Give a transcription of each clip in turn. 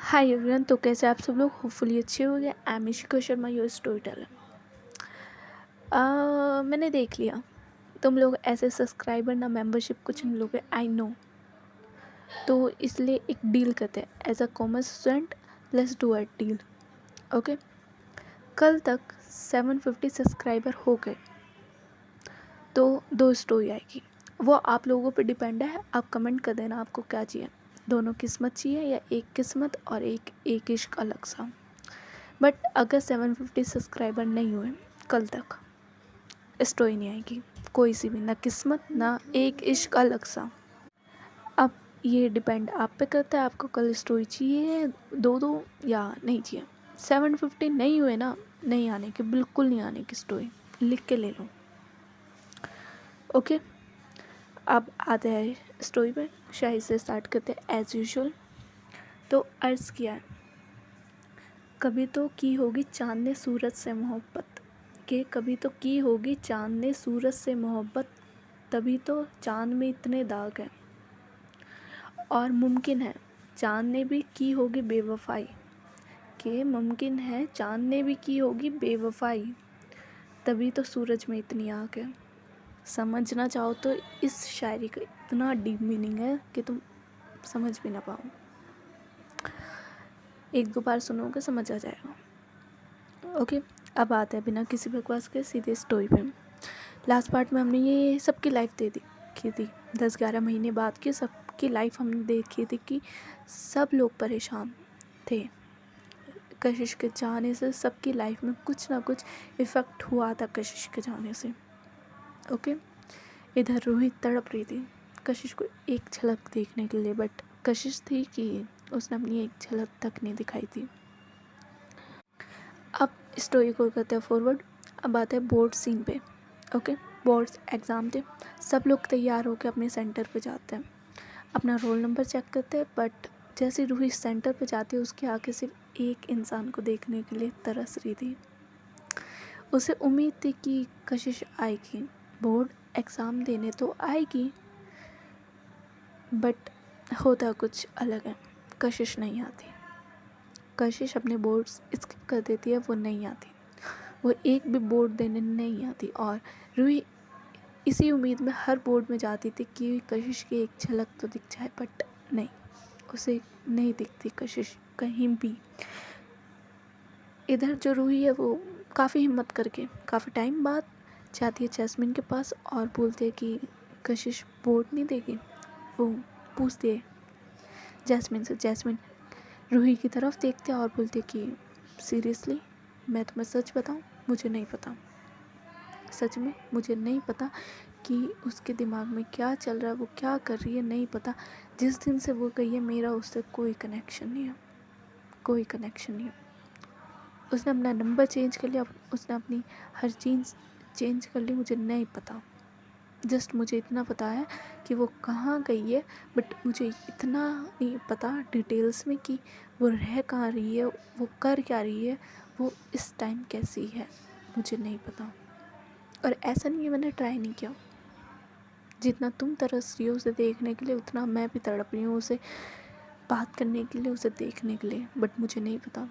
Hi everyone. तो कैसे आप सब लोग? होपफुली अच्छे होंगे। I am Ishika Sharma, your story teller. मैंने देख लिया तुम लोग ऐसे सब्सक्राइबर ना मेंबरशिप कुछ नहीं लोगे, आई नो। तो इसलिए एक डील करते हैं as a commerce student. Let's do a deal, okay. कल तक 750 सब्सक्राइबर हो गए तो 2 स्टोरी आएगी। वो आप लोगों पे डिपेंड है, आप कमेंट कर देना आपको क्या चाहिए। दोनों किस्मत चाहिए या एक किस्मत और एक इश्क अलग सा। बट अगर 750 सब्सक्राइबर नहीं हुए कल तक, स्टोरी नहीं आएगी कोई सी भी, ना किस्मत ना एक इश्क अलग सा। अब ये डिपेंड आप पे करता है, आपको कल स्टोरी चाहिए दो या नहीं चाहिए। 750 नहीं हुए ना, नहीं आने की, बिल्कुल नहीं आने की स्टोरी, लिख के ले लो, ओके। अब आते हैं स्टोरी पे, शाही से स्टार्ट करते हैं एज यूजुअल। तो अर्ज़ किया है, कभी तो की होगी चांद ने सूरज से मोहब्बत, के कभी तो की होगी चांद ने सूरज से मोहब्बत, तभी तो चांद में इतने दाग हैं। और मुमकिन है चांद ने भी की होगी बेवफाई, के मुमकिन है चांद ने भी की होगी बेवफाई, तभी तो सूरज में इतनी आग है। समझना चाहो तो इस शायरी का इतना डीप मीनिंग है कि तुम समझ भी ना पाओ। एक दो बार सुनोगे समझ आ जाएगा, ओके। अब आते हैं बिना किसी बकवास के सीधे स्टोरी पे। लास्ट पार्ट में हमने ये सबकी लाइफ देखी थी, 10-11 महीने बाद की सबकी लाइफ हमने देखी थी कि सब लोग परेशान थे। कशिश के जाने से सबकी लाइफ में कुछ ना कुछ इफ़ेक्ट हुआ था कशिश के जाने से, ओके। इधर रूही तड़प रही थी कशिश को एक झलक देखने के लिए, बट कशिश थी कि उसने अपनी एक झलक तक नहीं दिखाई थी। अब स्टोरी को करते हैं फॉरवर्ड। अब आते हैं बोर्ड सीन पे, ओके। बोर्ड्स एग्ज़ाम थे, सब लोग तैयार होकर अपने सेंटर पे जाते हैं, अपना रोल नंबर चेक करते हैं। बट जैसे रूही सेंटर पे जाती है, उसके आगे सिर्फ एक इंसान को देखने के लिए तरस रही थी। उसे उम्मीद थी कि कशिश आएगी, बोर्ड एग्ज़ाम देने तो आएगी, बट होता कुछ अलग है। कशिश नहीं आती, कशिश अपने बोर्ड्स स्किप कर देती है, वो नहीं आती, वो एक भी बोर्ड देने नहीं आती। और रूही इसी उम्मीद में हर बोर्ड में जाती थी कि कशिश की एक झलक तो दिख जाए, बट नहीं, उसे नहीं दिखती कशिश कहीं भी। इधर जो रूही है वो काफ़ी हिम्मत करके काफ़ी टाइम बाद जाती है जैस्मिन के पास और बोलती है कि कशिश बोर्ड नहीं देगी। वो पूछती है जैस्मिन से, जैस्मिन रूही की तरफ देखते और बोलती है कि सीरियसली मैं तुम्हें सच बताऊँ, मुझे नहीं पता, सच में मुझे नहीं पता कि उसके दिमाग में क्या चल रहा है, वो क्या कर रही है, नहीं पता। जिस दिन से वो गई है मेरा उससे कोई कनेक्शन नहीं है, कोई कनेक्शन नहीं है। उसने अपना नंबर चेंज कर लिया, उसने अपनी हर चीज़ चेंज कर ली, मुझे नहीं पता। जस्ट मुझे इतना पता है कि वो कहाँ गई है, बट मुझे इतना नहीं पता डिटेल्स में कि वो रह कहाँ रही है, वो कर क्या रही है, वो इस टाइम कैसी है, मुझे नहीं पता। और ऐसा नहीं है मैंने ट्राई नहीं किया, जितना तुम तरस रही हो उसे देखने के लिए, उतना मैं भी तड़प रही हूँ उसे बात करने के लिए, उसे देखने के लिए। बट मुझे नहीं पता,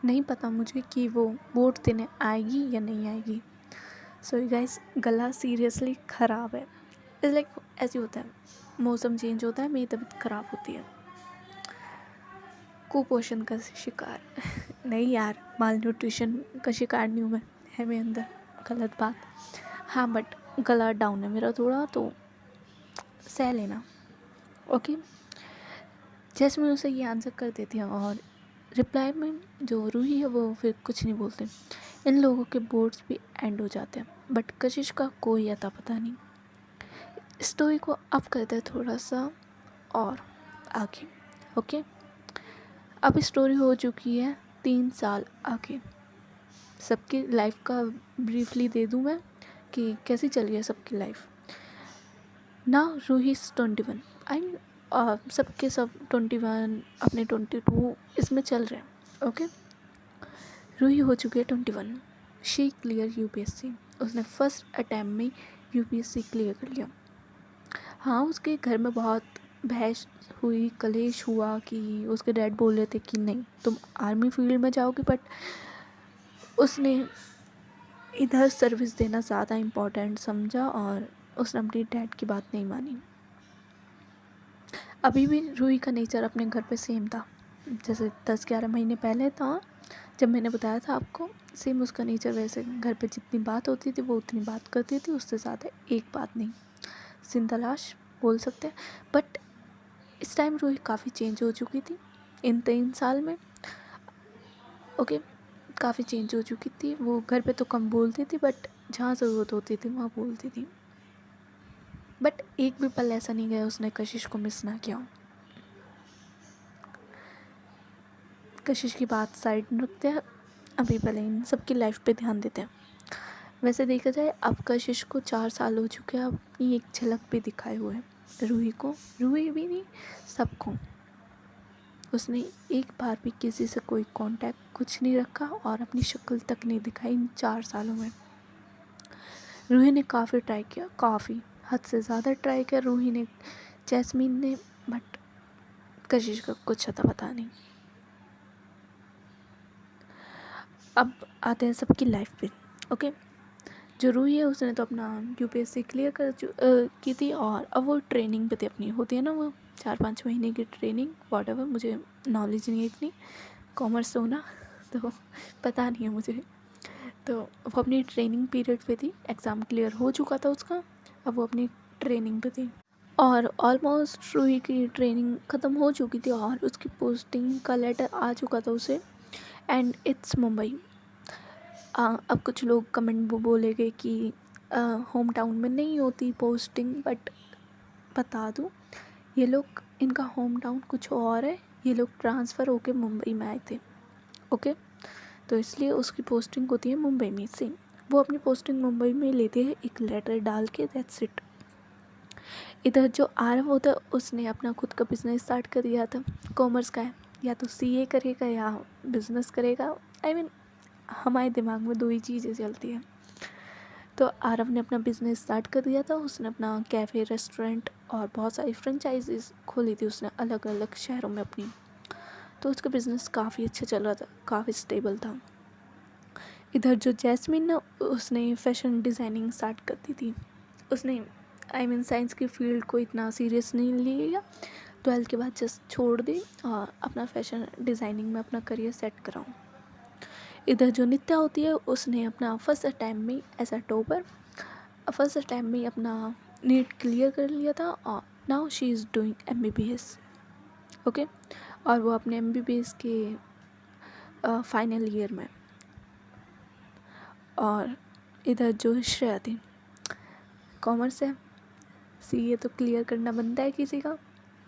नहीं पता मुझे कि वो वोट देने आएगी या नहीं आएगी। सॉरी गाइस, गला सीरियसली ख़राब है। इट्स लाइक ऐसे होता है, मौसम चेंज होता है, मेरी तबीयत ख़राब होती है। कुपोषण का शिकार नहीं यार, माल न्यूट्रिशन का शिकार नहीं हूँ मैं, है मेरे अंदर, गलत बात। हाँ बट गला डाउन है मेरा थोड़ा, तो सह लेना, ओके। जैसे मैं उसे ये आंसर कर देती हूँ और रिप्लाई में जो रूही है वो फिर कुछ नहीं बोलते। इन लोगों के बोर्ड्स भी एंड हो जाते हैं, बट कशिश का कोई अता पता नहीं। स्टोरी को अप करते हैं थोड़ा सा और आगे, ओके। अब स्टोरी हो चुकी है 3 साल आगे। सबकी लाइफ का ब्रीफली दे दूँ मैं कि कैसी चल रही है सबकी लाइफ। ना रूही 21, आई सबके सब 21 अपने 22 इसमें चल रहे हैं, ओके। रूही हो चुकी है 21। शी क्लियर यूपीएससी, उसने फर्स्ट अटैम्प्ट में यूपीएससी क्लियर कर लिया। हाँ, उसके घर में बहुत बहस हुई, कलेश हुआ कि उसके डैड बोल रहे थे कि नहीं तुम आर्मी फील्ड में जाओगे, बट उसने इधर सर्विस देना ज़्यादा इम्पोर्टेंट समझा और उसने अपनी डैड की बात नहीं मानी। अभी भी रूही का नेचर अपने घर पे सेम था जैसे 10-11 महीने पहले था जब मैंने बताया था आपको। सेम उसका नेचर वैसे, घर पे जितनी बात होती थी वो उतनी बात करती थी, उससे ज़्यादा एक बात नहीं। जिंदा-लाश बोल सकते हैं। बट इस टाइम रूही काफ़ी चेंज हो चुकी थी इन 3 साल में। ओके, काफ़ी चेंज हो चुकी थी। वो घर पे तो कम बोलती थी बट जहाँ ज़रूरत होती थी वहाँ बोलती थी। बट एक भी पल ऐसा नहीं गया उसने कशिश को मिस ना किया हो। कशिश की बात साइड में रखते हैं, अभी पहले इन सबकी लाइफ पे ध्यान देते हैं। वैसे देखा जाए अब कशिश को 4 साल हो चुके हैं, अपनी एक झलक भी दिखाए हुए हैं रूही को। रूही भी नहीं, सबको। उसने एक बार भी किसी से कोई कांटेक्ट कुछ नहीं रखा और अपनी शक्ल तक नहीं दिखाई इन 4 सालों में। रूही ने काफ़ी ट्राई किया, काफ़ी हद से ज़्यादा ट्राई किया रूही ने, जैस्मीन ने, बट कशिश का कुछ अता पता नहीं। अब आते हैं सबकी लाइफ पे। ओके, जो रूही है उसने तो अपना यूपीएससी क्लियर की थी और अब वो ट्रेनिंग पे थी अपनी, होती है ना वो 4-5 महीने की ट्रेनिंग, वॉटएवर, मुझे नॉलेज नहीं है इतनी, कॉमर्स होना तो पता नहीं है मुझे। तो वो अपनी ट्रेनिंग पीरियड पे थी, एग्ज़ाम क्लियर हो चुका था उसका, अब वो अपनी ट्रेनिंग पे थी और ऑलमोस्ट रूही की ट्रेनिंग ख़त्म हो चुकी थी और उसकी पोस्टिंग का लेटर आ चुका था उसे, एंड इट्स मुंबई। अब कुछ लोग कमेंट बोलेंगे कि होम टाउन में नहीं होती पोस्टिंग, बट बता दूँ ये लोग, इनका होम टाउन कुछ और है, ये लोग ट्रांसफ़र होके मुंबई में आए थे। ओके, तो इसलिए उसकी पोस्टिंग होती है मुंबई में से। वो अपनी पोस्टिंग मुंबई में लेते हैं एक लेटर डाल के, दैट्स इट। इधर जो आरव होता है उसने अपना खुद का बिज़नेस स्टार्ट कर दिया था, कॉमर्स का है, या तो सीए करेगा या बिज़नेस करेगा। आई मीन हमारे दिमाग में 2 ही चीज़ें चलती हैं। तो आरव ने अपना बिज़नेस स्टार्ट कर दिया था, उसने अपना कैफ़े, रेस्टोरेंट और बहुत सारी फ्रेंचाइजीज़ खोली थी उसने अलग अलग शहरों में अपनी। तो उसका बिज़नेस काफ़ी अच्छा चल रहा था, काफ़ी स्टेबल था। इधर जो जैस्मीन ना, उसने फ़ैशन डिज़ाइनिंग स्टार्ट कर दी थी। उसने आई मीन साइंस की फ़ील्ड को इतना सीरियस नहीं लिया, 12th के बाद जस्ट छोड़ दी और अपना फ़ैशन डिज़ाइनिंग में अपना करियर सेट कराऊँ। इधर जो नित्या होती है उसने अपना फर्स्ट अटैम्प्ट में as a topper, first attempt में अपना नीट क्लियर कर लिया था और now she is doing MBBS। Okay, और वो अपने MBBS के फाइनल ईयर में। और इधर जो श्रेया थी, कॉमर्स है, CA तो क्लियर करना बनता है किसी का,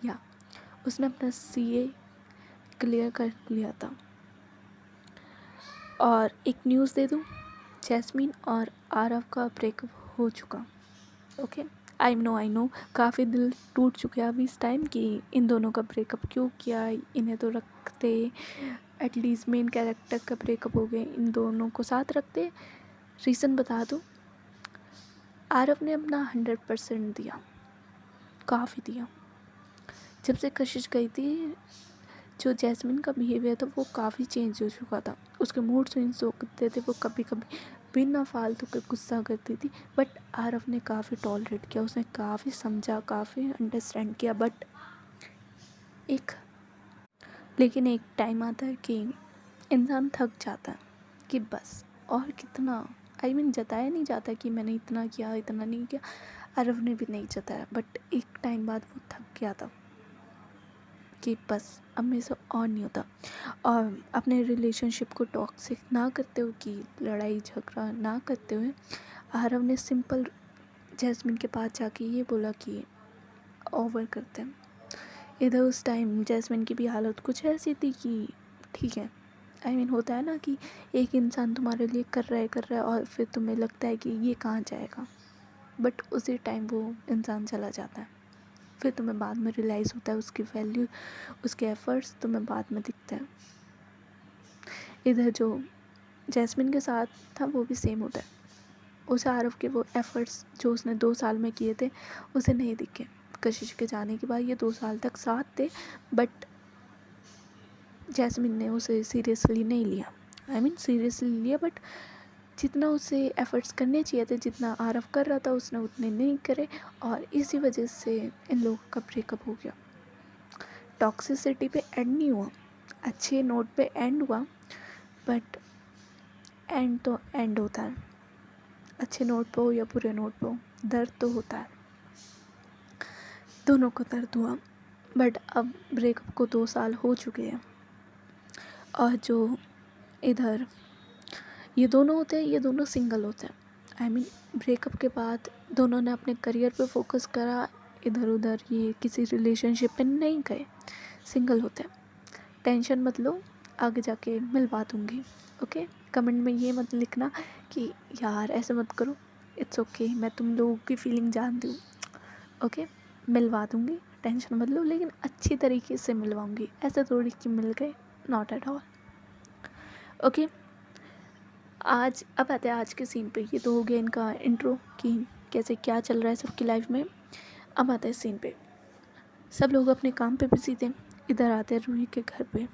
या उसने अपना CA क्लियर कर लिया था। और एक न्यूज़ दे दूँ, जैस्मीन और आरव का ब्रेकअप हो चुका। ओके, आई नो काफ़ी दिल टूट चुके हैं अभी इस टाइम कि इन दोनों का ब्रेकअप क्यों किया, इन्हें तो रखते, एटलीस्ट मेन कैरेक्टर का ब्रेकअप हो गए, इन दोनों को साथ रखते। रीज़न बता दूँ, आरव ने अपना 100% दिया, काफ़ी दिया। जब से कशिश गई थी, जो जैस्मिन का बिहेवियर था वो काफ़ी चेंज हो चुका था, उसके मूड स्विंग्स होते थे, वो कभी कभी बिना फालतू के गुस्सा करती थी। बट आरव ने काफ़ी टॉलरेट किया, उसने काफ़ी समझा, काफ़ी अंडरस्टैंड किया। बट लेकिन एक टाइम आता है कि इंसान थक जाता है कि बस और कितना, आई मीन जताया नहीं जाता कि मैंने इतना किया, इतना नहीं किया। आरव ने भी नहीं जताया, बट एक टाइम बाद वो थक गया था कि बस अब मेरे से और नहीं होता। और अपने रिलेशनशिप को टॉक्सिक ना करते हुए, कि लड़ाई झगड़ा ना करते हुए, आरव ने सिंपल जैस्मिन के पास जाके ये बोला कि ओवर करते हैं। इधर उस टाइम जैस्मिन की भी हालत कुछ ऐसी थी कि ठीक है, आई मीन होता है ना कि एक इंसान तुम्हारे लिए कर रहा है और फिर तुम्हें लगता है कि ये कहाँ जाएगा, बट उसी टाइम वो इंसान चला जाता है। फिर तुम्हें बाद में रियलाइज़ होता है उसकी वैल्यू, उसके एफ़र्ट्स तुम्हें बाद में दिखते हैं। इधर जो जैस्मिन के साथ था वो भी सेम होता है, उसे आरव के वो एफ़र्ट्स जो उसने 2 साल में किए थे उसे नहीं दिखे, कशिश के जाने के बाद ये 2 साल तक साथ थे, बट जैस्मिन ने उसे सीरियसली नहीं लिया। सीरियसली लिया, बट जितना उसे एफ़र्ट्स करने चाहिए थे, जितना आरव कर रहा था, उसने उतने नहीं करे, और इसी वजह से इन लोगों का ब्रेकअप हो गया। टॉक्सिसिटी पे एंड नहीं हुआ, अच्छे नोट पे एंड हुआ, बट एंड तो एंड होता है, अच्छे नोट पे हो या बुरे नोट पे हो, दर्द तो होता है। दोनों को दर्द हुआ, बट अब ब्रेकअप को 2 साल हो चुके हैं। और जो इधर ये दोनों होते हैं, ये दोनों सिंगल होते हैं। ब्रेकअप के बाद दोनों ने अपने करियर पे फोकस करा, इधर उधर ये किसी रिलेशनशिप पे नहीं गए, सिंगल होते हैं। टेंशन मत लो, आगे जाके मिलवा दूँगी। ओके, कमेंट में ये मत लिखना कि यार ऐसे मत करो, इट्स ओके, मैं तुम लोगों की फीलिंग जानती हूँ। ओके, मिलवा दूँगी, टेंशन मत लो, लेकिन अच्छी तरीके से मिलवाऊँगी, ऐसे थोड़ी कि मिल गए, नॉट एट ऑल। ओके, अब आते हैं आज के सीन पे। ये तो हो गया इनका इंट्रो कि कैसे क्या चल रहा है सबकी लाइफ में। अब आते हैं सीन पे। सब लोग अपने काम पे बिजी थे। इधर आते हैं रूही के घर पे।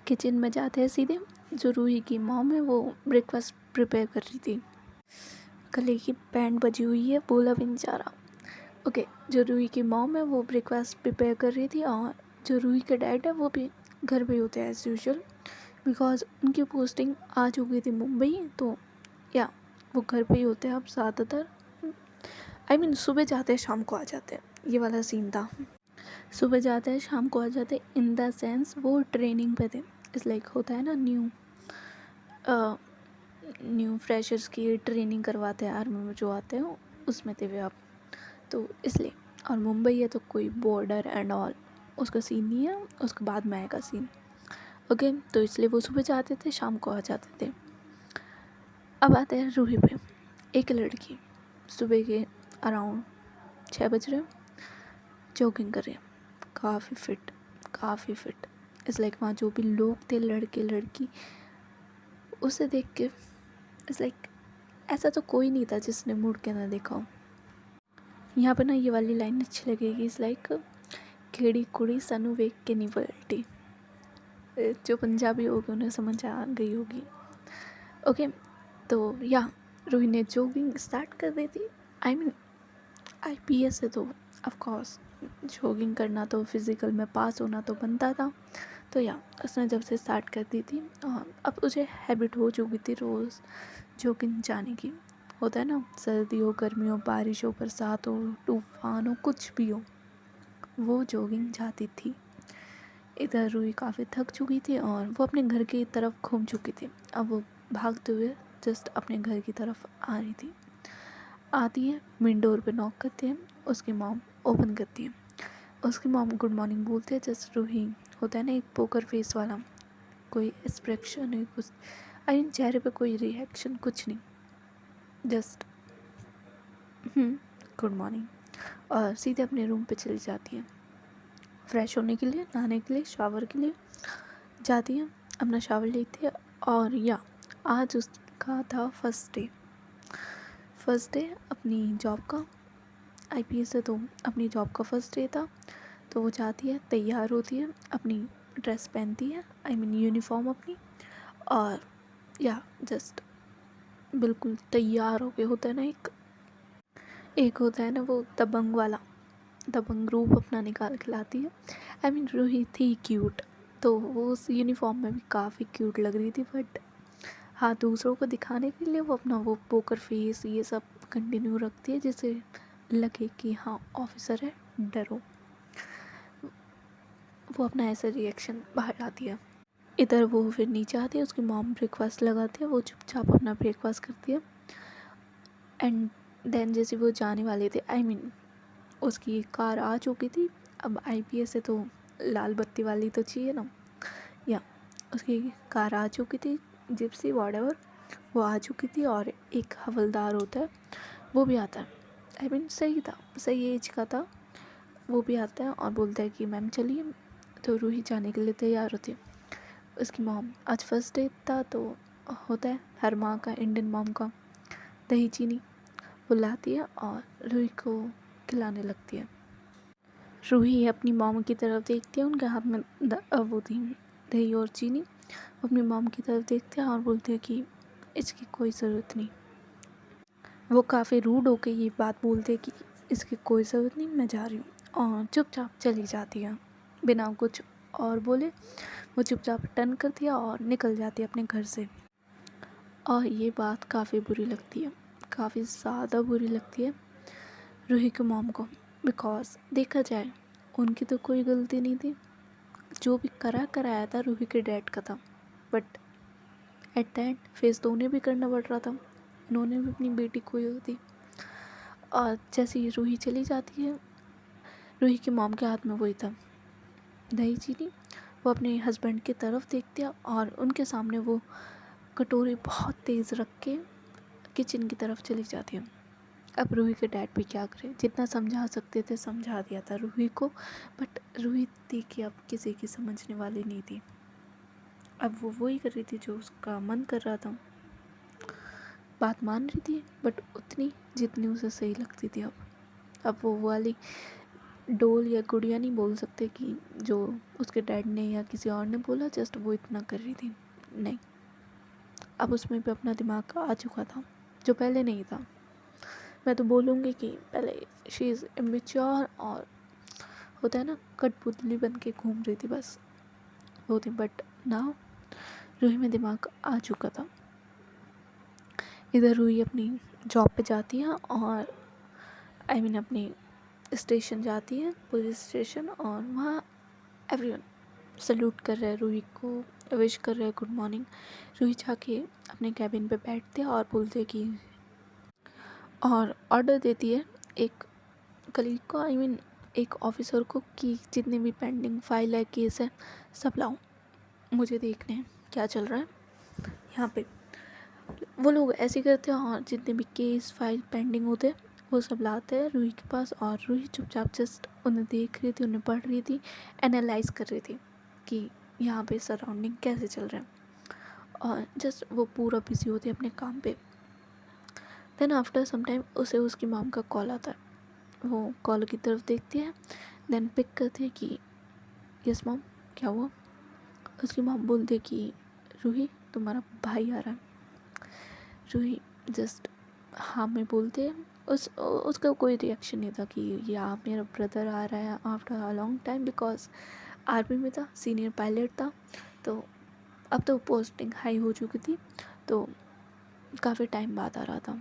किचन में जाते हैं सीधे। जो रूही की मॉम है वो ब्रेकफास्ट प्रिपेयर कर रही थी। गले की बैंड बजी हुई है, बोला भी नहीं जा रहा। ओके, जो रूही की मॉम है वो ब्रेकफास्ट प्रिपेयर कर रही थी, और जो रूही के डैड है वो भी घर पे होते हैं एज़ यूजुअल, बिकॉज उनकी पोस्टिंग आ चुकी थी मुंबई, तो या वो घर पे ही होते हैं अब ज़्यादातर। सुबह जाते हैं शाम को आ जाते हैं, ये वाला सीन था। सुबह जाते हैं शाम को आ जाते हैं, इन द सेंस वो ट्रेनिंग पे थे। इस लाइक होता है ना, न्यू फ्रेशर्स की ट्रेनिंग करवाते हैं आर्मी में जो आते हैं, उसमें थे वे आप, तो इसलिए। और मुंबई है तो कोई बॉर्डर एंड ऑल उसका सीन नहीं है, उसके बाद में आएगा सीन। ओके, तो इसलिए वो सुबह जाते थे, शाम को आ जाते थे। अब आते हैं रूही पे। एक लड़की सुबह के अराउंड 6 बज रहे, जॉगिंग कर रही है, काफ़ी फिट। इस लाइक वहाँ जो भी लोग थे, लड़के लड़की, उसे देख के इस लाइक ऐसा तो कोई नहीं था जिसने मुड़ के ना देखा हो। यहाँ पर ना ये वाली लाइन अच्छी लगेगी, इस लाइक केड़ी कुड़ी सानू वेख के नहीं पलटी। जो पंजाबी होगी उन्हें समझ आ गई होगी। ओके, तो या रूही ने जॉगिंग स्टार्ट कर दी थी। IPS है तो ऑफकोर्स जॉगिंग करना तो फिज़िकल में पास होना तो बनता था, तो या उसने जब से स्टार्ट कर दी थी, अब मुझे हैबिट हो चुकी थी रोज़ जॉगिंग जाने की। होता है ना, सर्दी हो, गर्मी हो, बारिश हो, बरसात हो, तूफान हो, कुछ भी हो, वो जॉगिंग जाती थी। इधर रूही काफ़ी थक चुकी थी और वो अपने घर की तरफ घूम चुकी थी। अब वो भागते हुए जस्ट अपने घर की तरफ आ रही थी। आती है, मेन डोर पे नॉक करती है, उसकी मॉम ओपन करती है। उसकी मॉम गुड मॉर्निंग बोलती है। जस्ट रूही होता है ना एक पोकर फेस वाला, कोई एक्सप्रेशन है कुछ, चेहरे पे कोई रिएक्शन कुछ नहीं, जस्ट गुड मॉर्निंग, और सीधे अपने रूम पे चली जाती है। फ्रेश होने के लिए, नहाने के लिए, शावर के लिए जाती है, अपना शावर लेती है। और या आज उसका था फर्स्ट डे अपनी जॉब का। IPS है तो अपनी जॉब का फर्स्ट डे था, तो वो जाती है, तैयार होती है, अपनी ड्रेस पहनती है, यूनिफॉर्म अपनी, और या जस्ट बिल्कुल तैयार हो के, होता है ना एक होता है ना वो दबंग वाला, दबंग रूप अपना निकाल के लाती है। रूही थी क्यूट, तो वो उस यूनिफॉर्म में भी काफ़ी क्यूट लग रही थी, बट हाँ, दूसरों को दिखाने के लिए वो अपना वो पोकर फेस ये सब कंटिन्यू रखती है, जिससे लगे कि हाँ ऑफिसर है, डरो। वो अपना ऐसा रिएक्शन बाहर लाती है। इधर वो फिर नीचे आती है, उसकी मॉम ब्रेकफास्ट लगाती है, वो चुपचाप अपना ब्रेकफास्ट करती है। एंड देन जैसे वो जाने वाले थे, उसकी कार आ चुकी थी। अब IPS है तो लाल बत्ती वाली तो चाहिए ना, या उसकी कार आ चुकी थी, जिप्सी वॉटेवर वो आ चुकी थी, और एक हवलदार होता है वो भी आता है। सही था, सही एज का था, वो भी आता है और बोलता है कि मैम चलिए। तो रूही जाने के लिए तैयार होती है। उसकी मॉम, आज फर्स्ट डे था तो होता है हर माँ का, इंडियन मॉम का, दही चीनी वो लाती है और रूही को खिलाने लगती है। रूही अपनी मॉम की तरफ देखती है, उनके हाथ में वो थी दही और चीनी। वो अपनी मॉम की तरफ देखते हैं और बोलते हैं कि इसकी कोई ज़रूरत नहीं। वो काफ़ी रूड होकर ये बात बोलते हैं कि इसकी कोई ज़रूरत नहीं, मैं जा रही हूँ, और चुपचाप चली जाती है बिना कुछ और बोले। वो चुपचाप टर्न करती है और निकल जाती है अपने घर से। और ये बात काफ़ी बुरी लगती है, काफ़ी ज़्यादा बुरी लगती है रूही के मॉम को, बिकॉज देखा जाए उनकी तो कोई गलती नहीं थी। जो भी कराया था रूही के डैड का था, but at the end face तो उन्हें भी करना पड़ रहा था, उन्होंने भी अपनी बेटी खोई हुई थी। और जैसे ही रूही चली जाती है, रूही की मॉम के हाथ में वही था दही चीनी। वो अपने हस्बैंड की तरफ देखती है और उनके सामने वो कटोरी बहुत तेज़ रख के किचन की तरफ चली जाती है। अब रूही के डैड भी क्या करे, जितना समझा सकते थे समझा दिया था रूही को, बट रूही थी कि अब किसी की समझने वाली नहीं थी। अब वो वही कर रही थी जो उसका मन कर रहा था, बात मान रही थी बट उतनी जितनी उसे सही लगती थी। अब वो वाली डोल या गुड़िया नहीं बोल सकते कि जो उसके डैड ने या किसी और ने बोला, जस्ट वो इतना कर रही थी। नहीं, अब उसमें भी अपना दिमाग आ चुका था जो पहले नहीं था। मैं तो बोलूँगी कि पहले शी इज़ इमेच्योर, और होता है ना कठपुतली बन के घूम रही थी बस वो थी। बट नाउ रूही में दिमाग आ चुका था। इधर रूही अपनी जॉब पे जाती है और अपनी स्टेशन जाती है, पुलिस स्टेशन, और वहाँ एवरीवन सल्यूट कर रहा है रूही को, विश कर रहा है गुड मॉर्निंग। रूही जाके अपने कैबिन पे बैठती है और बोलते कि और ऑर्डर देती है एक कलीग को, एक ऑफिसर को, कि जितने भी पेंडिंग फाइल है, केस है, सब लाओ, मुझे देखने हैं क्या चल रहा है यहाँ पे। वो लोग ऐसे करते हैं और जितने भी केस फाइल पेंडिंग होते हैं वो सब लाते हैं रूही के पास। और रूही चुपचाप जस्ट उन्हें देख रही थी, उन्हें पढ़ रही थी, एनालाइज कर रही थी कि यहाँ पे सराउंडिंग कैसे चल रहा है, और जस्ट वो पूरा बिजी होती है अपने काम पे। देन आफ्टर सम टाइम उसे उसकी मॉम का कॉल आता है। वो कॉल की तरफ देखती है, देन पिक करती है कि यस मॉम, क्या हुआ। उसकी मॉम बोलती है कि रूही तुम्हारा भाई आ रहा है। रूही जस्ट हाँ में बोलते हैं। उसका कोई रिएक्शन नहीं था कि या मेरा ब्रदर आ रहा है after a long time, because army में था, सीनियर पायलट था, तो अब तो पोस्टिंग हाई हो चुकी थी, तो काफ़ी टाइम बाद आ रहा था।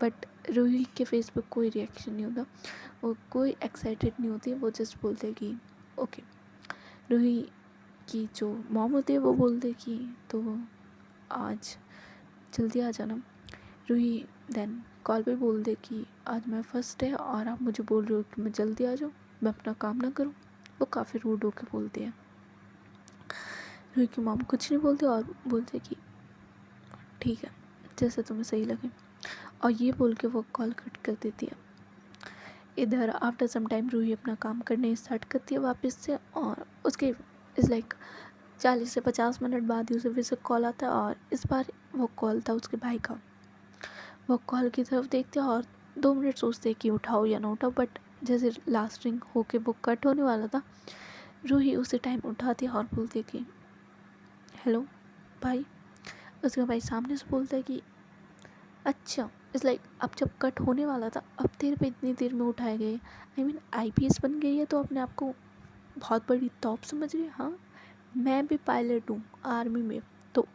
बट रूही के फेस पे कोई रिएक्शन नहीं होता, वो कोई एक्साइटेड नहीं होती, वो जस्ट बोलते कि ओके। रूही की जो मॉम होती है वो बोलते कि तो आज जल्दी आ जाना। रूही देन कॉल पे बोल दे कि आज मैं फर्स्ट है और आप मुझे बोल रहे हो कि मैं जल्दी आ जाऊँ, मैं अपना काम ना करूँ। वो काफ़ी रूड होकर बोलते हैं। रूही की मॉम कुछ नहीं बोलती और बोलते कि ठीक है, जैसे तुम्हें सही लगे, और ये बोल के वो कॉल कट कर देती है। इधर आफ्टर सम टाइम रूही अपना काम करने स्टार्ट करती है वापस से, और उसके इज़ लाइक 40 से 50 मिनट बाद ही उसे फिर से कॉल आता है, और इस बार वो कॉल था उसके भाई का। वो कॉल की तरफ देखते हैं और 2 मिनट सोचते हैं कि उठाओ या ना उठाओ, बट जैसे लास्ट रिंग होके वो कट होने वाला था, रूही उसी टाइम उठाती है और बोलती है कि हेलो भाई। उसका भाई सामने से बोलता है कि अच्छा, इट्स लाइक अब जब कट होने वाला था, अब तेरे पे इतनी देर में उठाए गए, आईपीएस बन गई है तो अपने आप को बहुत बड़ी टॉप समझ रही है। हाँ, मैं भी पायलट हूँ आर्मी में, तो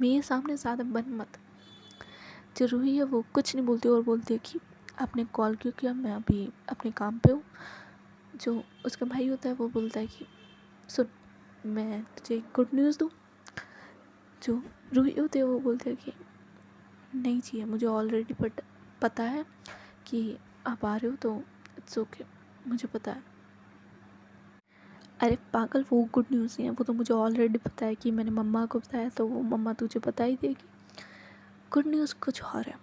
मेरे सामने ज़्यादा बन मत। जो रूही है वो कुछ नहीं बोलती और बोलती है कि आपने कॉल क्यों किया, मैं अभी अपने काम पे हूँ। जो उसका भाई होता है वो बोलता है कि सुन, मैं तुझे गुड न्यूज़ दूँ। जो रूही होती है वो बोलते हैं कि नहीं चाहिए, मुझे ऑलरेडी पता है कि आप आ रहे हो, तो इट्स ओके, मुझे पता है। अरे पागल, वो गुड न्यूज़ नहीं है, वो तो मुझे ऑलरेडी पता है कि मैंने मम्मा को बताया, तो वो मम्मा तुझे बता ही देगी। गुड न्यूज़ कुछ और है।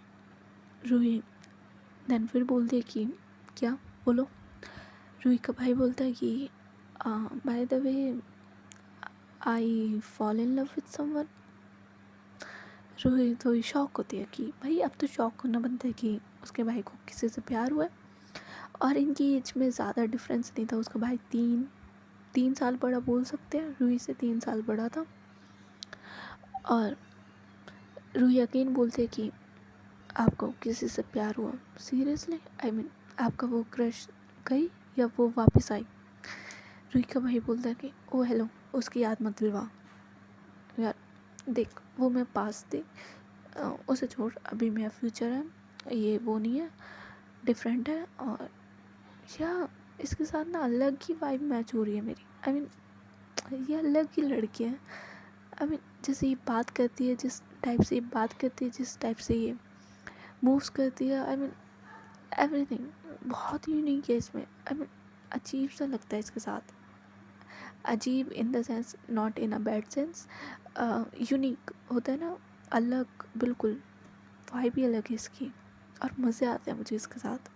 रूही देन फिर बोलती है कि क्या, बोलो। रूही का भाई बोलता है कि by the way I fall in love with someone. Roohi थोड़ी शॉक होती है कि भाई अब तो शॉक होना बनता है कि उसके भाई को किसी से प्यार हुआ है। और इनकी एज में ज़्यादा डिफरेंस नहीं था। उसका भाई 3 साल बड़ा बोल सकते हैं, रूही से 3 साल बड़ा था। और रूही अगेन बोलते कि आपको किसी से प्यार हुआ? सीरियसली? आई मीन आपका वो क्रश गई या वो वापस आई? रूही का भाई बोलता है कि ओ हेलो, उसकी याद मत दिलवा यार, देख वो मैं पास थी, उसे छोड़, अभी मेरा फ्यूचर है, ये वो नहीं है, डिफरेंट है। और या इसके साथ ना अलग ही वाइब मैच हो रही है मेरी। आई मीन ये अलग ही लड़की है। आई मीन जैसे ये बात करती है, जिस टाइप से ये बात करती है, जिस टाइप से ये मूव्स करती है, आई मीन एवरीथिंग बहुत यूनिक है इसमें। आई मीन अजीब सा लगता है इसके साथ। अजीब in the sense, not in a bad sense, unique होता है ना, अलग, बिल्कुल वाइब ही अलग है इसकी और मज़े आते हैं मुझे इसके साथ।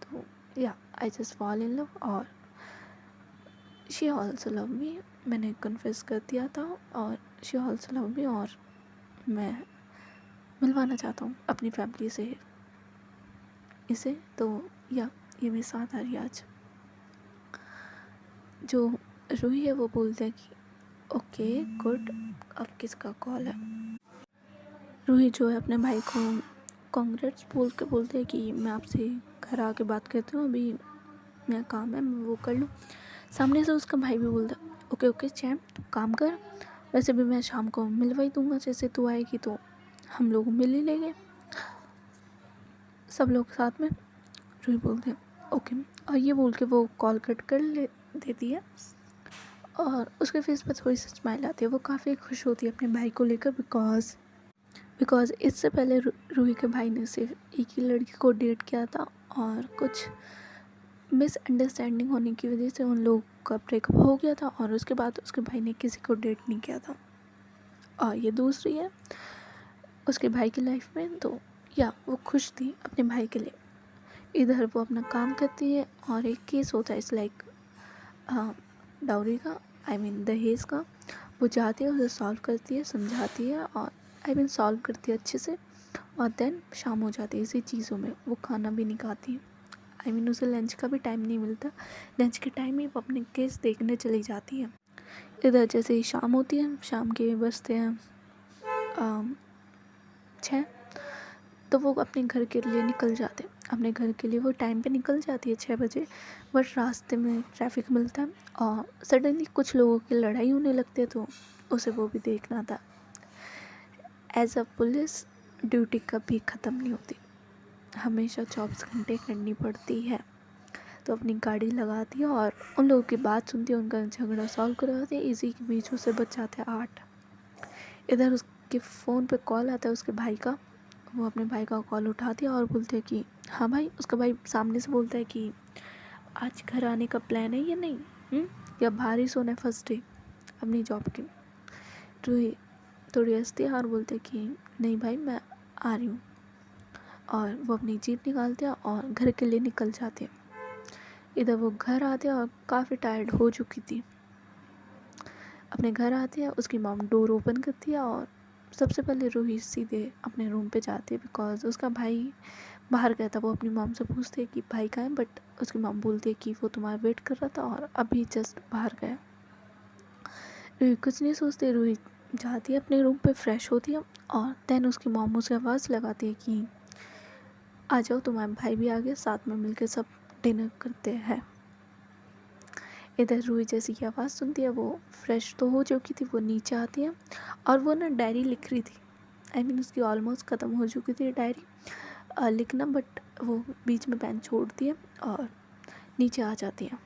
तो या I just fall in love और शी ऑल्सो लव मी। मैंने कन्फेस कर दिया था और शी ऑल्सो लव मी, और मैं मिलवाना चाहता हूँ अपनी फैमिली से इसे। तो या ये मेरे साथ आ रही है आज। जो रूही है वो बोलते हैं कि ओके गुड, अब किसका कॉल है? रूही जो है अपने भाई को कांग्रेट्स बोल के बोलते हैं कि मैं आपसे घर आके बात करती हूँ, अभी मेरा काम है, मैं वो कर लूँ। सामने से उसका भाई भी बोलता है ओके ओके चैम, तू काम कर, वैसे भी मैं शाम को मिलवा ही दूँगा, जैसे तू आएगी तो हम लोग मिल ही लेंगे सब लोग साथ में। रूही बोलते हैं ओके, और ये बोल के वो कॉल कट कर देती है। और उसके फेस पर थोड़ी सी स्माइल आती है, वो काफ़ी खुश होती है अपने भाई को लेकर, बिकॉज इससे पहले रूही के भाई ने सिर्फ एक ही लड़की को डेट किया था और कुछ मिसअंडरस्टैंडिंग होने की वजह से उन लोगों का ब्रेकअप हो गया था, और उसके बाद उसके भाई ने किसी को डेट नहीं किया था। और ये दूसरी है उसके भाई की लाइफ में। तो या वो खुश थी अपने भाई के लिए। इधर वो अपना काम करती है और एक केस होता है इस लाइक डाउरी का, आई मीन दहेज का। वो जाती है, उसे सॉल्व करती है, समझाती है, और आई मीन सॉल्व करती है अच्छे से। और देन शाम हो जाती है इसी चीज़ों में, वो खाना भी नहीं खाती। आई मीन उसे लंच का भी टाइम नहीं मिलता, लंच के टाइम ही वो अपने केस देखने चली जाती है। इधर जैसे ही शाम होती है, शाम के बजते हैं 6, तो वो अपने घर के लिए निकल जाते हैं। अपने घर के लिए वो टाइम पे निकल जाती है 6 बजे, बट रास्ते में ट्रैफिक मिलता है और सडनली कुछ लोगों की लड़ाई होने लगती है, तो उसे वो भी देखना था। एज अ पुलिस ड्यूटी कभी ख़त्म नहीं होती, हमेशा 24 घंटे करनी पड़ती है। तो अपनी गाड़ी लगाती है और उन लोगों की बात सुनती है, उनका झगड़ा सॉल्व करवाती है, इसी के बीच उसे बच जाते हैं 8। इधर उसके फ़ोन पे कॉल आता है उसके भाई का। वो अपने भाई का कॉल उठाती है और बोलते हैं कि हाँ भाई। उसका भाई सामने से बोलता है कि आज घर आने का प्लान है या नहीं, या बाहर ही सोना है फर्स्ट डे अपनी जॉब की? रूही थोड़ी हंसती है और बोलते हैं कि नहीं भाई मैं आ रही हूँ। और वो अपनी जीप निकालते हैं और घर के लिए निकल जाते हैं। इधर वो घर आते हैं और काफ़ी टायर्ड हो चुकी थी। अपने घर आती है, उसकी मॉम डोर ओपन करती है और सबसे पहले रूही सीधे अपने रूम पे जाती है, बिकॉज उसका भाई बाहर गया था। वो अपनी मॉम से पूछती है कि भाई कहाँ है, बट उसकी मॉम बोलती है कि वो तुम्हारा वेट कर रहा था और अभी जस्ट बाहर गया। रूही कुछ नहीं सोचती, रूही जाती है अपने रूम पे, फ्रेश होती है, और देन उसकी मॉम उसे आवाज़ लगाती है कि आ जाओ तुम्हारा भाई भी आ गया, साथ में मिलकर सब डिनर करते हैं। इधर रूही जैसी की आवाज़ सुनती है, वो फ्रेश तो हो चुकी थी, वो नीचे आती है और वो ना डायरी लिख रही थी। आई मीन उसकी ऑलमोस्ट ख़त्म हो चुकी थी डायरी लिखना, बट वो बीच में पेन छोड़ती है और नीचे आ जाती है।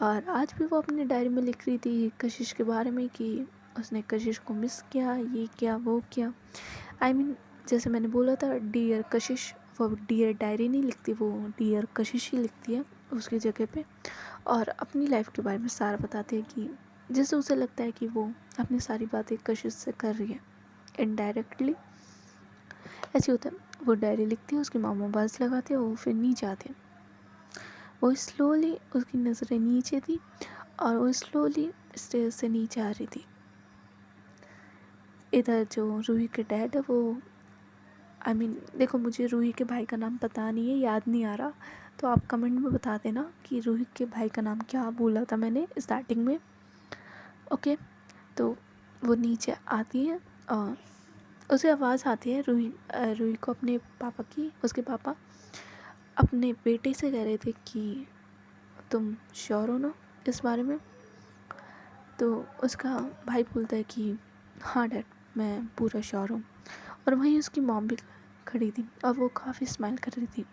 और आज भी वो अपनी डायरी में लिख रही थी कशिश के बारे में कि उसने कशिश को मिस किया, ये किया वो किया। आई मीन जैसे मैंने बोला था डियर कशिश, वो डियर डायरी नहीं लिखती, वो डियर कशिश ही लिखती है उसकी जगह पे। और अपनी लाइफ के बारे में सारा बताते हैं कि जैसे उसे लगता है कि वो अपनी सारी बातें कशिश से कर रही है इनडायरेक्टली। ऐसे होता है, वो डायरी लिखती है, उसकी मामा बस लगाते हैं, वो फिर नीचे आते हैं। वो स्लोली, उसकी नज़रें नीचे थी और वो स्लोली स्टेज से नीचे आ रही थी। इधर जो रूही के डैड है वो, आई मीन देखो मुझे रूही के भाई का नाम पता नहीं है, याद नहीं आ रहा, तो आप कमेंट में बता देना कि रूही के भाई का नाम क्या बोला था मैंने स्टार्टिंग में। ओके, तो वो नीचे आती है और उसे आवाज़ आती है रूही को अपने पापा की। उसके पापा अपने बेटे से कह रहे थे कि तुम श्योर हो ना इस बारे में। तो उसका भाई बोलता है कि हाँ डैड, मैं पूरा श्योर हूँ। और वहीं उसकी मॉम भी खड़ी थी और वो काफ़ी स्माइल कर रही थी।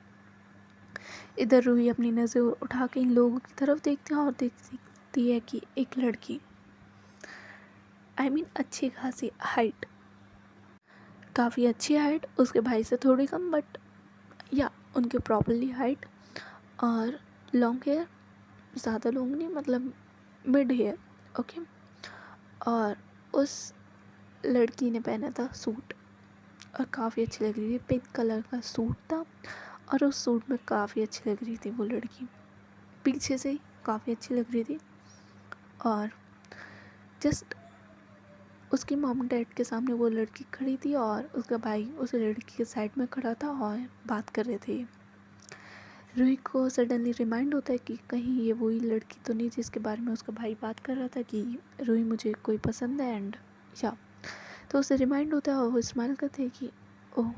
इधर रूही अपनी नज़र उठा के इन लोगों की तरफ देखती है और देखती है कि एक लड़की, अच्छी खासी हाइट, काफ़ी अच्छी हाइट, उसके भाई से थोड़ी कम, बट या उनके प्रॉपरली हाइट और लॉन्ग हेयर, ज़्यादा लॉन्ग नहीं, मतलब मिड हेयर। ओके, और उस लड़की ने पहना था सूट और काफ़ी अच्छी लग रही थी। पिंक कलर का सूट था और उस सूट में काफ़ी अच्छी लग रही थी वो लड़की, पीछे से ही काफ़ी अच्छी लग रही थी। और जस्ट उसकी मॉम डैड के सामने वो लड़की खड़ी थी और उसका भाई उस लड़की के साइड में खड़ा था और बात कर रहे थे। रूही को सडनली रिमाइंड होता है कि कहीं ये वही लड़की तो नहीं जिसके बारे में उसका भाई बात कर रहा था कि रूही मुझे कोई पसंद है एंड या। तो उसे रिमाइंड होता है और वो स्माइल करते हैं कि ओह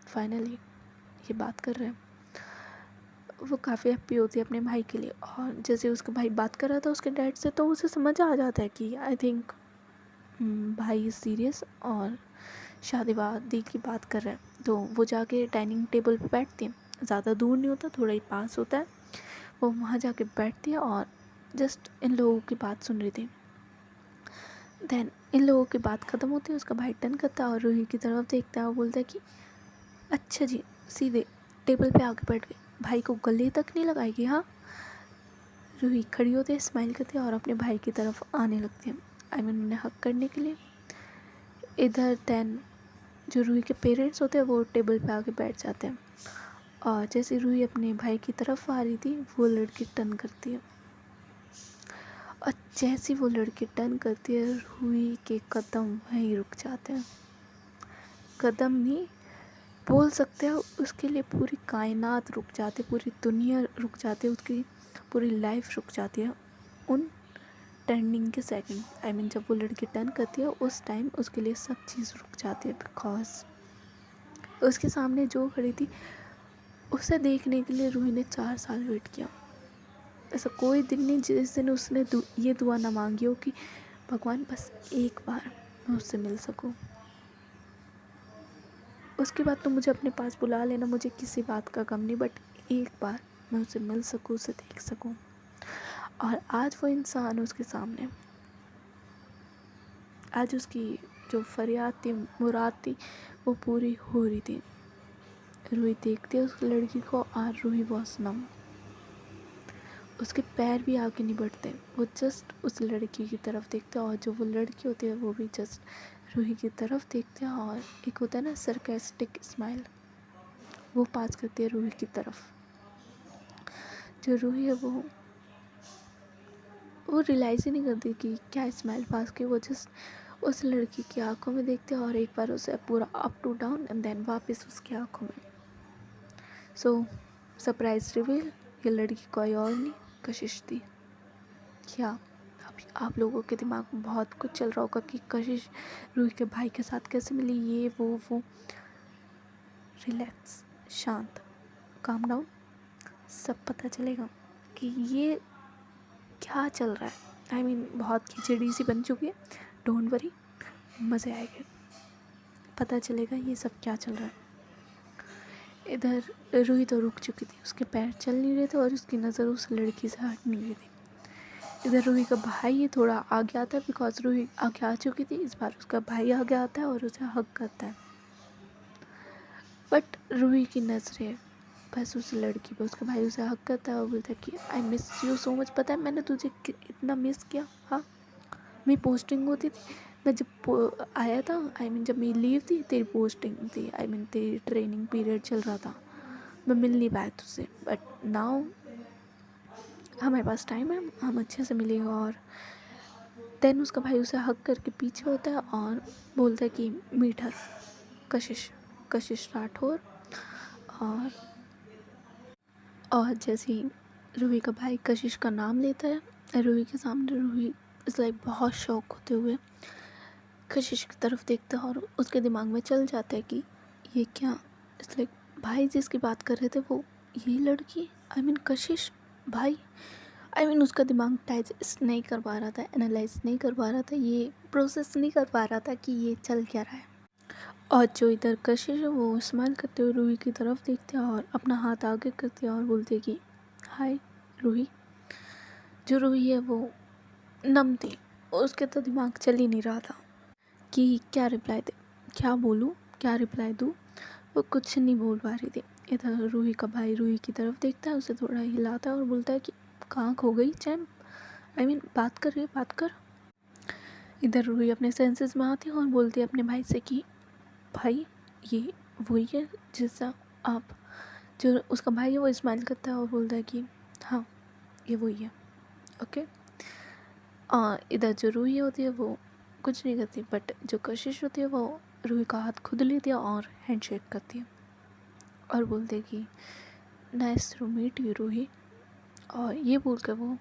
फाइनली ये बात कर रहे हैं। वो काफ़ी हैप्पी होती है अपने भाई के लिए। और जैसे उसका भाई बात कर रहा था उसके डैड से, तो उसे समझ आ जाता है कि आई थिंक भाई सीरियस और शादी की बात कर रहे हैं। तो वो जाके डाइनिंग टेबल पे बैठती है, ज़्यादा दूर नहीं होता, थोड़ा ही पास होता है। वो वहाँ जाके बैठती है और जस्ट इन लोगों की बात सुन रही थी। देन इन लोगों की बात ख़त्म होती है, उसका भाई टर्न करता है और रूही की तरफ देखता है और बोलता है कि अच्छा जी, सीधे टेबल पे आके बैठ गए, भाई को गले तक नहीं लगाएगी। हाँ, रूही खड़ी होती है, स्माइल करती है और अपने भाई की तरफ आने लगती है, उन्हें हक करने के लिए। इधर देन जो रूही के पेरेंट्स होते हैं वो टेबल पे आके बैठ जाते हैं और जैसे रूही अपने भाई की तरफ आ रही थी वो लड़की टर्न करती है और जैसी वो लड़की टर्न करती है रूही के कदम वहीं रुक जाते हैं। कदम नहीं बोल सकते हैं, उसके लिए पूरी कायनात रुक जाती है, पूरी दुनिया रुक जाती है, उसकी पूरी लाइफ रुक जाती है उन टर्निंग के सेकंड। जब वो लड़की टर्न करती है उस टाइम उसके लिए सब चीज़ रुक जाती है, बिकॉज उसके सामने जो खड़ी थी उसे देखने के लिए रूही ने 4 साल वेट किया। ऐसा कोई दिन नहीं जिस दिन उसने ये दुआ ना मांगी हो कि भगवान बस एक बार मैं उससे मिल सकूं। उसके बाद तो मुझे अपने पास बुला लेना, मुझे किसी बात का गम नहीं, बट एक बार मैं उसे मिल सकूं, उसे देख सकूं। और आज वो इंसान उसके सामने, आज उसकी जो फरियाद थी, मुराद थी, वो पूरी हो रही थी। रूही देखती है उस लड़की को और रूही बहुत नम, उसके पैर भी आगे नहीं बढ़ते, वो जस्ट उस लड़की की तरफ देखते हैं और जो वो लड़की होती है वो भी जस्ट रूही की तरफ देखते हैं और एक होता है ना सरकास्टिक स्माइल, वो पास करती है रूही की तरफ। जो रूही है वो रियलाइज़ ही नहीं करती कि क्या स्माइल पास की, वो जस्ट उस लड़की की आंखों में देखते हैं और एक बार उसे पूरा up to down and then वापस उसकी आंखों में। सो सरप्राइज रिवील, ये लड़की कोई और नहीं कशिश थी। क्या अभी आप लोगों के दिमाग में बहुत कुछ चल रहा होगा कि कशिश रूही के भाई के साथ कैसे मिली, ये वो। रिलैक्स, शांत, काम डाउन, सब पता चलेगा कि ये क्या चल रहा है। बहुत खिचड़ी सी बन चुकी है, डोंट वरी, मज़े आएंगे, पता चलेगा ये सब क्या चल रहा है। इधर रूही तो रुक चुकी थी, उसके पैर चल नहीं रहे थे और उसकी नज़र उस लड़की से हट नहीं रही थी। इधर रूही का भाई ये थोड़ा आगे आता है, बिकॉज रूही आगे आ चुकी थी, इस बार उसका भाई आगे आता है और उसे हक करता है। बट रूही की नज़रें बस उस लड़की पे, उसका भाई उसे हक करता है और बोलता है कि I miss you so much. पता है मैंने तुझे इतना मिस किया। हाँ, मेरी पोस्टिंग होती थी, मैं जब आया था, जब मेरी लीव थी, तेरी पोस्टिंग थी, तेरी ट्रेनिंग पीरियड चल रहा था, मैं मिल नहीं पाया तुझसे, बट नाउ हमारे पास टाइम है, हम अच्छे से मिलेंगे। और देन उसका भाई उसे हक करके पीछे होता है और बोलता है कि मीट हर, कशिश राठौर। और और जैसे ही रूही का भाई कशिश का नाम लेता है रूही के सामने, रूही इस लाइक बहुत शौक होते हुए कशिश की तरफ देखता है और उसके दिमाग में चल जाता है कि ये क्या, इस लाइक भाई जिसकी बात कर रहे थे वो ये लड़की, आई मीन कशिश भाई, आई मीन उसका दिमाग डाइजेस्ट नहीं कर पा रहा था, एनालाइज नहीं कर पा रहा था, ये प्रोसेस नहीं कर पा रहा था कि ये चल क्या रहा है। और जो इधर कशिश है वो स्माइल करते हुए रूही की तरफ देखते हैं और अपना हाथ आगे करते हैं और बोलते कि हाय रूही। जो रूही है वो नम थी, उसके तो दिमाग चल ही नहीं रहा था कि क्या रिप्लाई दे, क्या बोलूँ, क्या रिप्लाई दूँ। वो कुछ नहीं बोल पा रही थी। इधर रूही का भाई रूही की तरफ देखता है, उसे थोड़ा हिलाता है और बोलता है कि कहाँ खो गई चैम, आई मीन बात कर रही है, बात कर। इधर रूही अपने सेंसेस में आती है और बोलती है अपने भाई से कि भाई ये वही है जिससे आप, जो उसका भाई है वो स्माइल करता है और बोलता है कि हाँ ये वही है, ओके। इधर जो रूही होती है वो कुछ नहीं करती, बट जो कशिश होती है वो रूही का हाथ खुद लेती है और हैंडशेक करती है और बोलती है कि nice to meet you Roohi. और ये बोल कर वो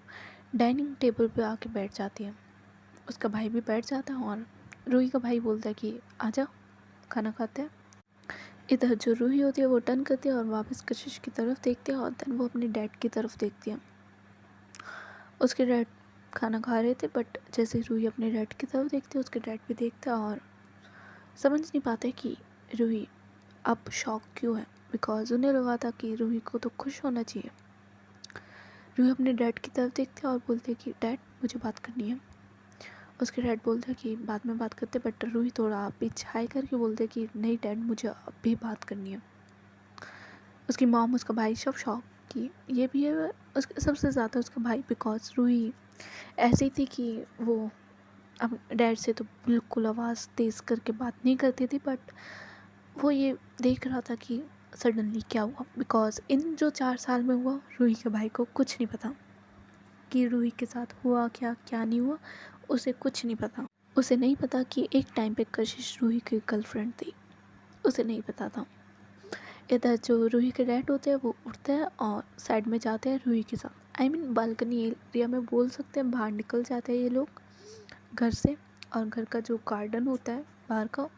डाइनिंग टेबल पे आके बैठ जाती है। उसका भाई भी बैठ जाता है और रूही का भाई बोलता है कि आजा खाना खाते हैं। इधर जो रूही होती है वो टर्न करती है और वापस कशिश की तरफ देखती है और देन वो अपने डैड की तरफ देखती है। उसके डैड खाना खा रहे थे, बट जैसे रूही अपने डैड की तरफ देखती है उसके डैड भी देखता है और समझ नहीं पाते कि रूही अब शॉक क्यों है, बिकॉज उन्हें लगा था कि रूही को तो खुश होना चाहिए। रूही अपने डैड की तरफ देखती है और बोलती है कि डैड मुझे बात करनी है। उसके डैड बोलते हैं कि बाद में बात करते, बट रूही थोड़ा पिछाई करके बोलते हैं कि नहीं डैड मुझे अब भी बात करनी है। उसकी मॉम उसका भाई सब शॉक कि ये भी है, उसके सबसे ज़्यादा उसका भाई, बिकॉज रूही ऐसी थी कि वो अब डैड से तो बिल्कुल आवाज़ तेज़ करके बात नहीं करती थी, बट वो ये देख रहा था कि सडनली क्या हुआ, बिकॉज इन जो 4 साल में हुआ रूही के भाई को कुछ नहीं पता कि रूही के साथ हुआ क्या क्या नहीं हुआ, उसे कुछ नहीं पता। उसे नहीं पता कि एक टाइम पे कशिश रूही की गर्लफ्रेंड थी, उसे नहीं पता था। इधर जो रूही के डैड होते हैं वो उठते हैं और साइड में जाते हैं रूही के साथ, आई मीन बालकनी एरिया में बोल सकते हैं, बाहर निकल जाते हैं ये लोग घर से, और घर का जो गार्डन होता है बाहर का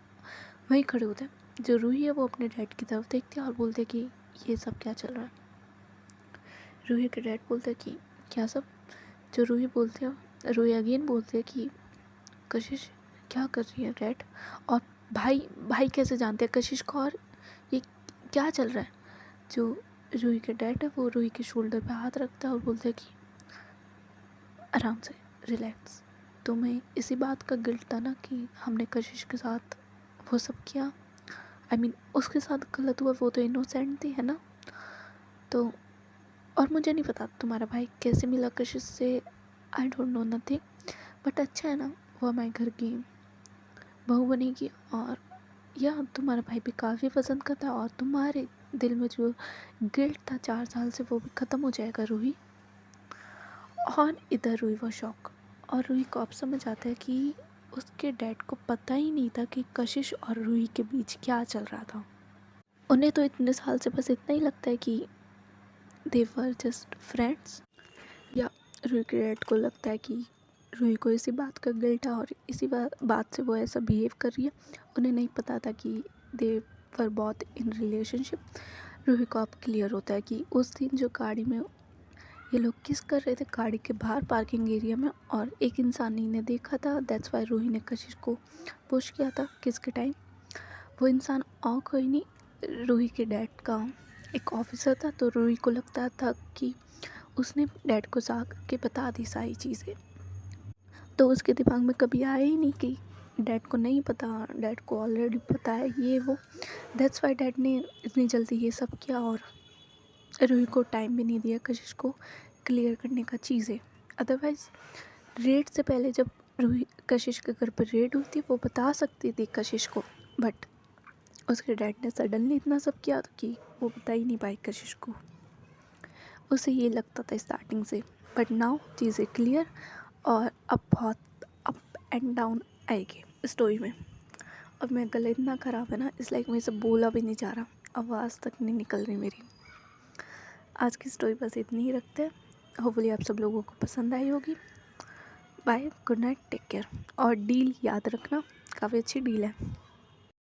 वहीं खड़े होते हैं। जो रूही है वो अपने डैड की तरफ देखती है और बोलते हैं कि ये सब क्या चल रहा है। रूही के डैड बोलते हैं कि क्या सब। जो रूही बोलते हैं, रूही अगेन बोलते हैं कि कशिश क्या कर रही है डैड, और भाई भाई कैसे जानते हैं कशिश को, और ये क्या चल रहा है। जो रूही के डैड है वो रूही के शोल्डर पे हाथ रखता है और बोलता है कि आराम से रिलैक्स, तुम्हें इसी बात का गिल्ट था ना कि हमने कशिश के साथ वो सब किया, आई मीन उसके साथ गलत हुआ, वो तो इनोसेंट थी है ना। तो और मुझे नहीं पता तुम्हारा भाई कैसे मिला कशिश से, I don't know nothing, but अच्छा है ना वो हमारे घर की बहू बनेगी, और यह तुम्हारा भाई भी काफ़ी पसंद करता है, और तुम्हारे दिल में जो गिल्ट था 4 साल से वो भी ख़त्म हो जाएगा रूही। और इधर रूही वो शौक, और रूही को अब समझ आता है कि उसके डैड को पता ही नहीं था कि कशिश और रूही के बीच क्या चल रहा था। उन्हें तो इतने साल से बस इतना ही लगता है कि दे वर जस्ट फ्रेंड्स, या रूही के डैड को लगता है कि रूही को इसी बात का गिल्ट है और इसी बात से वो ऐसा बिहेव कर रही है। उन्हें नहीं पता था कि they were both in relationship. Ruhi को अब क्लियर होता है कि उस दिन जो गाड़ी में ये लोग किस कर रहे थे गाड़ी के बाहर पार्किंग एरिया में, और एक इंसान ने देखा था, दैट्स वाई रूही ने कशिश को पुश किया था किस के टाइम। वो इंसान और कोई नहीं, रूही के डैड का एक ऑफिसर था। तो रूही को लगता था कि उसने डैड को जाके बता दी सारी चीज़ें, तो उसके दिमाग में कभी आया ही नहीं कि डैड को नहीं पता, डैड को ऑलरेडी पता है ये वो। दैट्स वाई डैड ने इतनी जल्दी ये सब किया और रूही को टाइम भी नहीं दिया कशिश को क्लियर करने का चीज़ें। अदरवाइज़ रेड से पहले जब रूही कशिश के घर पर रेड हुई थी वो बता सकती थी कशिश को, बट उसके डैड ने सडनली इतना सब किया कि वो बता ही नहीं पाई कशिश को। उसे ये लगता था स्टार्टिंग से, बट नाउ चीज़ें क्लियर, और अब बहुत अप एंड डाउन आएगी स्टोरी में। और मेरा गला इतना ख़राब है ना, इसलिए मेरे से बोला भी नहीं जा रहा, आवाज़ तक नहीं निकल रही मेरी। आज की स्टोरी बस इतनी ही रखते हैं। होपफुली आप सब लोगों को पसंद आई होगी। Bye, good night, take care. और डील याद रखना, काफ़ी अच्छी डील है।